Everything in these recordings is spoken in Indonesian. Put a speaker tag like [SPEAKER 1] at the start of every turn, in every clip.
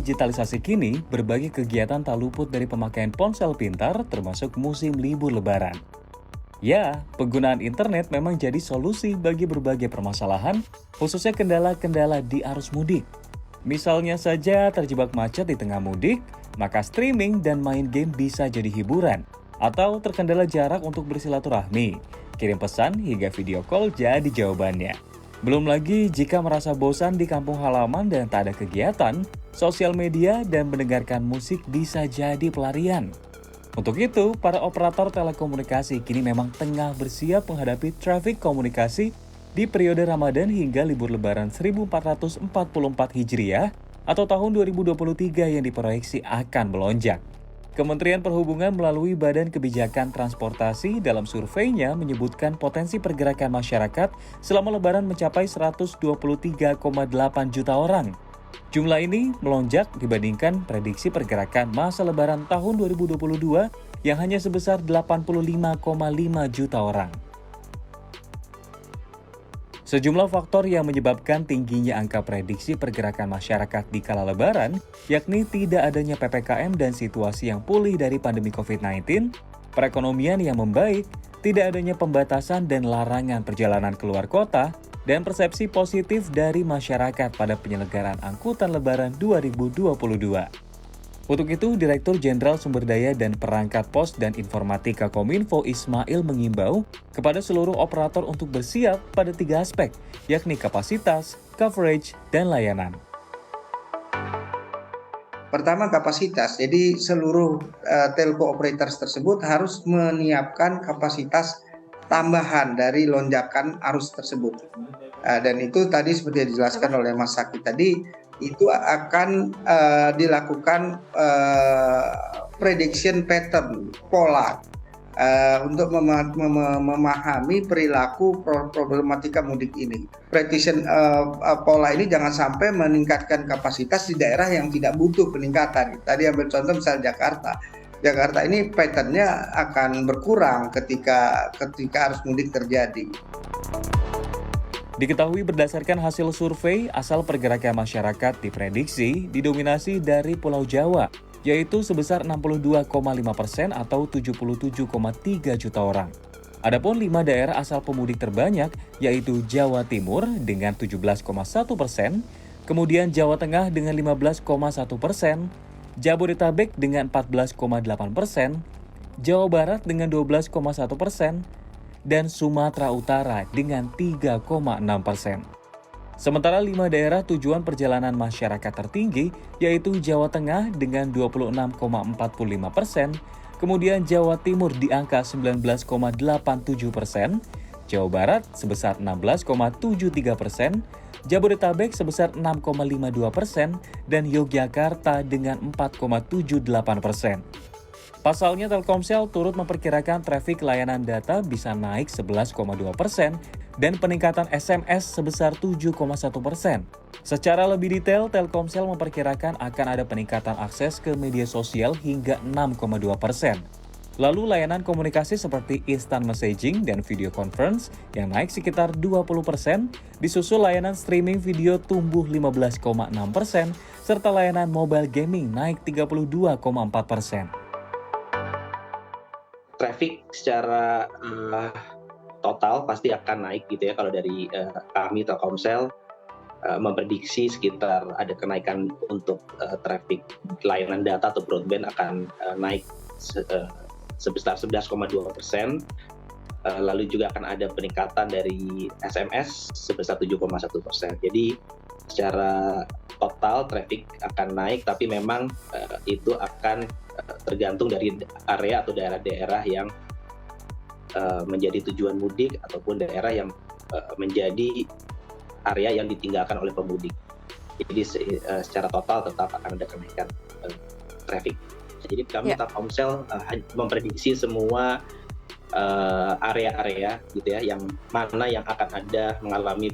[SPEAKER 1] digitalisasi kini, berbagai kegiatan tak luput dari pemakaian ponsel pintar termasuk musim libur lebaran. Ya, penggunaan internet memang jadi solusi bagi berbagai permasalahan, khususnya kendala-kendala di arus mudik. Misalnya saja terjebak macet di tengah mudik, maka streaming dan main game bisa jadi hiburan. Atau terkendala jarak untuk bersilaturahmi, kirim pesan hingga video call jadi jawabannya. Belum lagi jika merasa bosan di kampung halaman dan tak ada kegiatan, sosial media dan mendengarkan musik bisa jadi pelarian. Untuk itu, para operator telekomunikasi kini memang tengah bersiap menghadapi traffic komunikasi di periode Ramadan hingga libur Lebaran 1444 Hijriah atau tahun 2023 yang diproyeksi akan melonjak. Kementerian Perhubungan melalui Badan Kebijakan Transportasi dalam surveinya menyebutkan potensi pergerakan masyarakat selama Lebaran mencapai 123,8 juta orang. Jumlah ini melonjak dibandingkan prediksi pergerakan masa Lebaran tahun 2022 yang hanya sebesar 85,5 juta orang. Sejumlah faktor yang menyebabkan tingginya angka prediksi pergerakan masyarakat di kala Lebaran, yakni tidak adanya PPKM dan situasi yang pulih dari pandemi COVID-19, perekonomian yang membaik, tidak adanya pembatasan dan larangan perjalanan keluar kota, dan persepsi positif dari masyarakat pada penyelenggaraan angkutan Lebaran 2022. Untuk itu, Direktur Jenderal Sumber Daya dan Perangkat Pos dan Informatika Kominfo Ismail mengimbau kepada seluruh operator untuk bersiap pada 3 aspek, yakni kapasitas, coverage, dan layanan.
[SPEAKER 2] Pertama, kapasitas. Jadi seluruh telco operators tersebut harus menyiapkan kapasitas tambahan dari lonjakan arus tersebut. Dan itu tadi seperti yang dijelaskan oleh Mas Saki tadi, itu akan dilakukan prediction pattern, pola untuk memahami perilaku problematika mudik ini. Prediction pola ini jangan sampai meningkatkan kapasitas di daerah yang tidak butuh peningkatan. Tadi ambil contoh misalnya Jakarta. Jakarta ini patternnya akan berkurang ketika arus mudik terjadi.
[SPEAKER 1] Diketahui berdasarkan hasil survei, asal pergerakan masyarakat diprediksi didominasi dari Pulau Jawa, yaitu sebesar 62,5% atau 77,3 juta orang. Adapun 5 daerah asal pemudik terbanyak, yaitu Jawa Timur dengan 17,1%, kemudian Jawa Tengah dengan 15,1%, Jabodetabek dengan 14,8%, Jawa Barat dengan 12,1%, dan Sumatera Utara dengan 3,6%. Sementara 5 daerah tujuan perjalanan masyarakat tertinggi yaitu Jawa Tengah dengan 26,45%, kemudian Jawa Timur di angka 19,87%, Jawa Barat sebesar 16,73%, Jabodetabek sebesar 6,52%, dan Yogyakarta dengan 4,78%. Pasalnya, Telkomsel turut memperkirakan trafik layanan data bisa naik 11,2% dan peningkatan SMS sebesar 7,1%. Secara lebih detail, Telkomsel memperkirakan akan ada peningkatan akses ke media sosial hingga 6,2%. Lalu layanan komunikasi seperti instant messaging dan video conference yang naik sekitar 20%, disusul layanan streaming video tumbuh 15,6%, serta layanan mobile gaming naik 32,4%.
[SPEAKER 3] Traffic secara total pasti akan naik gitu ya. Kalau dari kami Telkomsel memprediksi sekitar ada kenaikan untuk traffic layanan data atau broadband akan naik sebesar 11,2%. Lalu juga akan ada peningkatan dari SMS sebesar 7,1%. Jadi secara total traffic akan naik, tapi memang itu akan tergantung dari area atau daerah-daerah yang menjadi tujuan mudik ataupun daerah yang menjadi area yang ditinggalkan oleh pemudik. Jadi secara total tetap akan ada kenaikan traffic. Jadi kami Telkomsel memprediksi semua area-area gitu ya, yang mana yang akan ada mengalami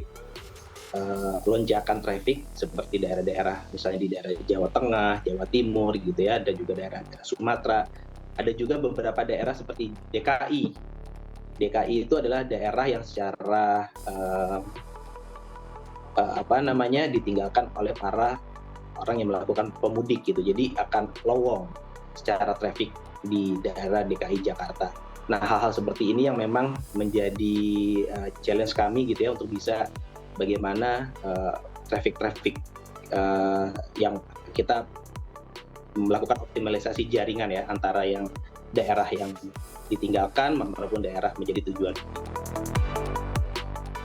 [SPEAKER 3] lonjakan traffic seperti daerah-daerah misalnya di daerah Jawa Tengah, Jawa Timur gitu ya, dan juga daerah Sumatera. Ada juga beberapa daerah seperti DKI. DKI itu adalah daerah yang secara ditinggalkan oleh para orang yang melakukan pemudik gitu. Jadi akan lowong secara traffic di daerah DKI Jakarta. Nah, hal-hal seperti ini yang memang menjadi challenge kami gitu ya, untuk bisa bagaimana traffic yang kita melakukan optimalisasi jaringan ya, antara yang daerah yang ditinggalkan maupun daerah menjadi tujuan.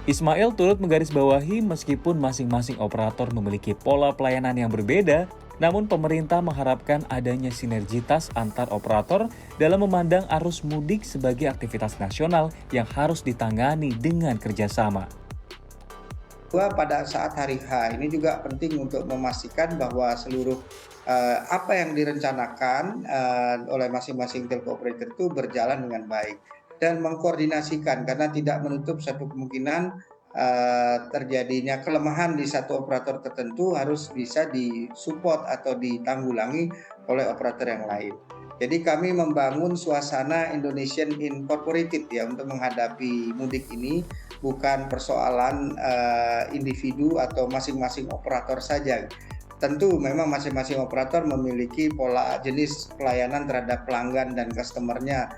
[SPEAKER 1] Ismail turut menggarisbawahi meskipun masing-masing operator memiliki pola pelayanan yang berbeda, namun pemerintah mengharapkan adanya sinergitas antar operator dalam memandang arus mudik sebagai aktivitas nasional yang harus ditangani dengan kerjasama.
[SPEAKER 2] Pada saat hari H ini juga penting untuk memastikan bahwa seluruh apa yang direncanakan oleh masing-masing telco operator itu berjalan dengan baik dan mengkoordinasikan, karena tidak menutup satu kemungkinan terjadinya kelemahan di satu operator tertentu harus bisa disupport atau ditanggulangi oleh operator yang lain. Jadi kami membangun suasana Indonesian Incorporated ya untuk menghadapi mudik ini, bukan persoalan individu atau masing-masing operator saja. Tentu memang masing-masing operator memiliki pola jenis pelayanan terhadap pelanggan dan customer-nya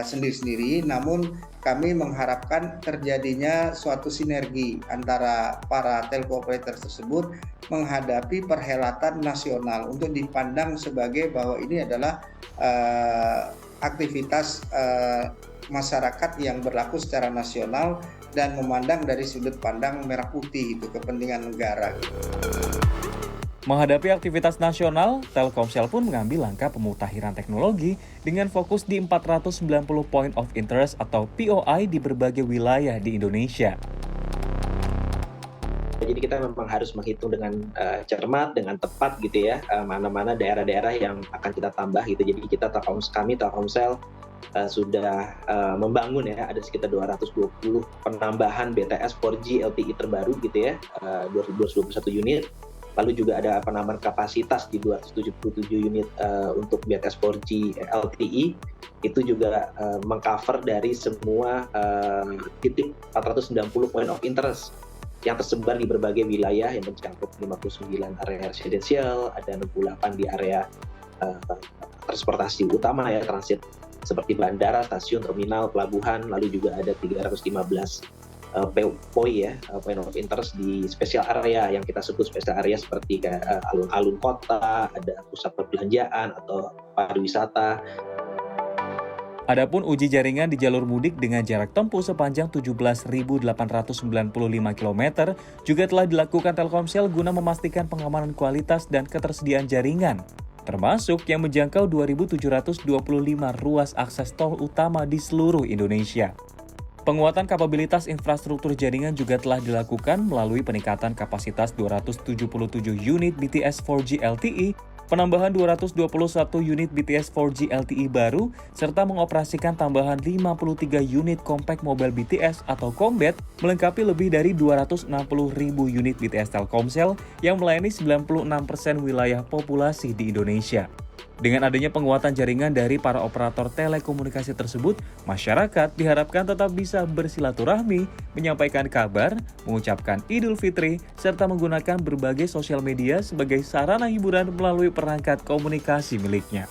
[SPEAKER 2] sendiri-sendiri, namun kami mengharapkan terjadinya suatu sinergi antara para telco operator tersebut menghadapi perhelatan nasional untuk dipandang sebagai bahwa ini adalah aktivitas masyarakat yang berlaku secara nasional dan memandang dari sudut pandang merah putih itu kepentingan negara.
[SPEAKER 1] Menghadapi aktivitas nasional, Telkomsel pun mengambil langkah pemutahiran teknologi dengan fokus di 490 Point of Interest atau POI di berbagai wilayah di Indonesia.
[SPEAKER 3] Jadi kita memang harus menghitung dengan cermat, dengan tepat gitu ya, mana-mana daerah-daerah yang akan kita tambah gitu. Jadi kami Telkomsel sudah membangun ya, ada sekitar 220 penambahan BTS 4G LTE terbaru gitu ya, 221 unit. Lalu juga ada penambahan kapasitas di 277 unit untuk BTS 4G LTE. Itu juga mengcover dari semua titik 490 point of interest yang tersebar di berbagai wilayah yang mencakup 59 area residensial, ada 68 di area transportasi utama ya, transit seperti bandara, stasiun, terminal, pelabuhan, lalu juga ada 315 POI ya, point of interest di special area yang kita sebut special area seperti alun-alun kota, ada pusat perbelanjaan atau pariwisata.
[SPEAKER 1] Adapun uji jaringan di jalur mudik dengan jarak tempuh sepanjang 17.895 km juga telah dilakukan Telkomsel guna memastikan pengamanan kualitas dan ketersediaan jaringan, termasuk yang menjangkau 2.725 ruas akses tol utama di seluruh Indonesia. Penguatan kapabilitas infrastruktur jaringan juga telah dilakukan melalui peningkatan kapasitas 277 unit BTS 4G LTE, penambahan 221 unit BTS 4G LTE baru, serta mengoperasikan tambahan 53 unit Compact Mobile BTS atau Kombat, melengkapi lebih dari 260.000 unit BTS Telkomsel yang melayani 96% wilayah populasi di Indonesia. Dengan adanya penguatan jaringan dari para operator telekomunikasi tersebut, masyarakat diharapkan tetap bisa bersilaturahmi, menyampaikan kabar, mengucapkan Idul Fitri, serta menggunakan berbagai sosial media sebagai sarana hiburan melalui perangkat komunikasi miliknya.